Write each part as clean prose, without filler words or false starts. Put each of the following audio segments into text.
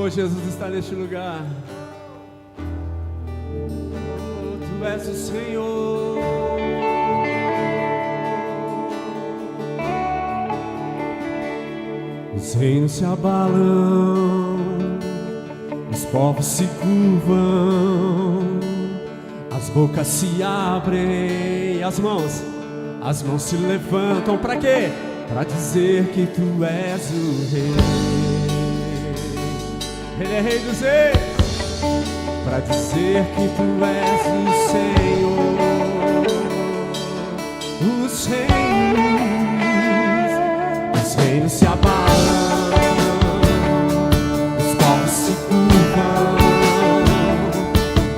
Oh, Jesus está neste lugar. Oh, Tu és o Senhor. Os reinos se abalam, os povos se curvam, as bocas se abrem, as mãos se levantam. Para quê? Para dizer que Tu és o Rei. Ele é Rei dos Reis. Para dizer que Tu és o Senhor. Os reinos se abalam, os povos se curvam,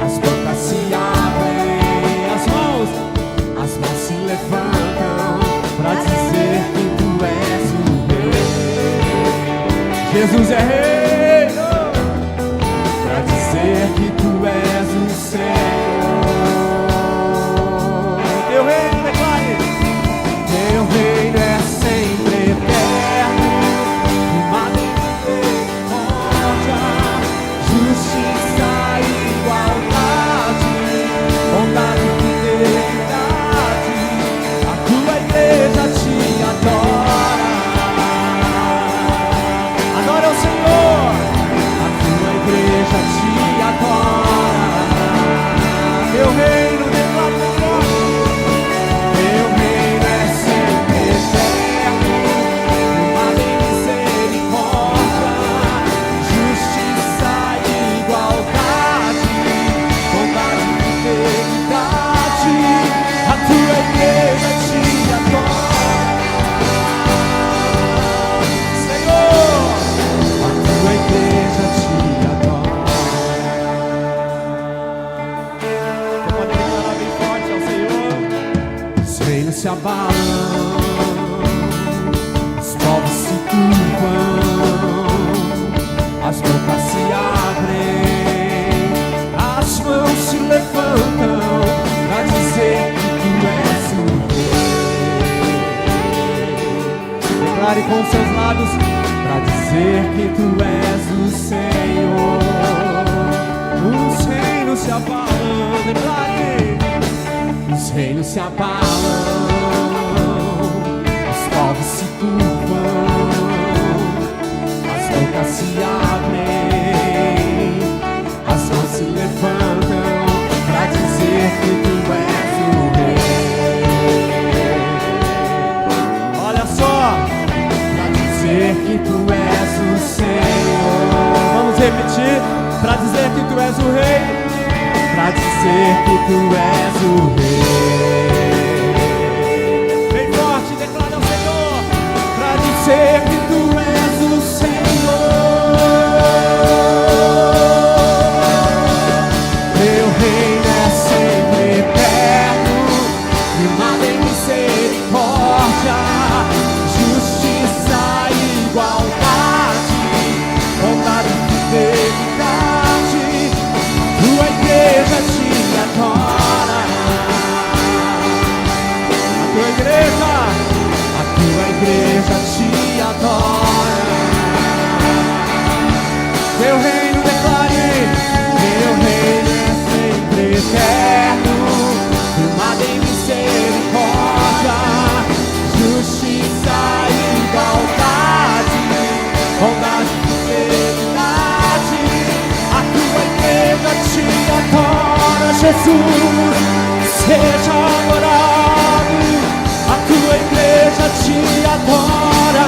as bocas se abrem, as mãos se levantam para dizer que Tu és o Rei. Jesus é Rei. Para dizer que Tu és o Senhor. Teu reino, declare. Teu reino é sempre eterno, firmado em misericórdia, justiça e igualdade, bondade e fidelidade. A Tua igreja te adora. Adora o Senhor. A Tua igreja te adora. Teu reino declara o forte. Teu reino é sempre eterno, firmado em misericórdia, justiça e igualdade, bondade e fidelidade. A Tua igreja te adora, Senhor. A Tua igreja te adora. Você pode declarar bem forte ao Senhor. Os reinos se abalam, os povos se curvam, as bocas se abrem, as mãos se levantam para dizer que Tu és o Rei. Declare com seus lábios para dizer que Tu és o Senhor. Os reinos se abalam, declare. Os reinos se abalam, os povos se curvam, as bocas se abrem, as mãos se levantam para dizer que Tu és o Rei. Olha só, para dizer que Tu és o Senhor. Vamos repetir, para dizer que Tu és o Rei. Para dizer que Tu és o Rei. Bem forte, declara ao Senhor. Para dizer que Tu és o Senhor. Teu reino é sempre eterno, firmado em misericórdia, justiça e igualdade, bondade e fidelidade. Tua igreja te adora. A Tua igreja te adora. Teu reino, declare. Teu reino é sempre eterno, firmado em misericórdia, justiça e igualdade, bondade e fidelidade. A Tua igreja te adora, Jesus, seja adorado. A Tua igreja te adora.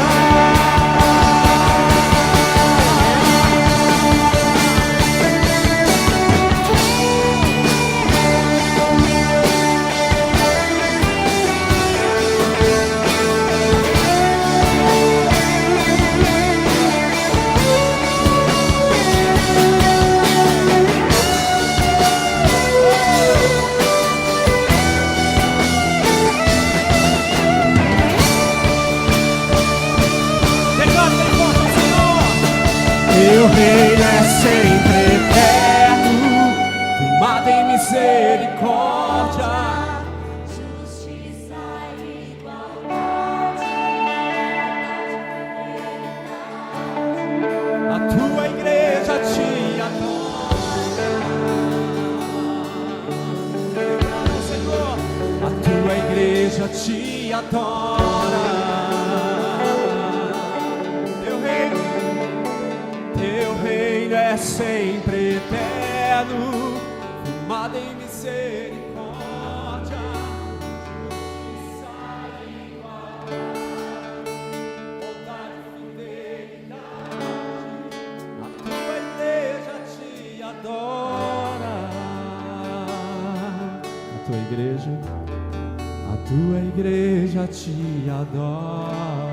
Teu reino é sempre eterno, firmado em misericórdia, justiça e igualdade. a Tua igreja adora. Teu reino é sempre eterno, firmado em misericórdia, justiça e igualdade, bondade e fidelidade. A tua igreja te adora. A tua igreja te adora.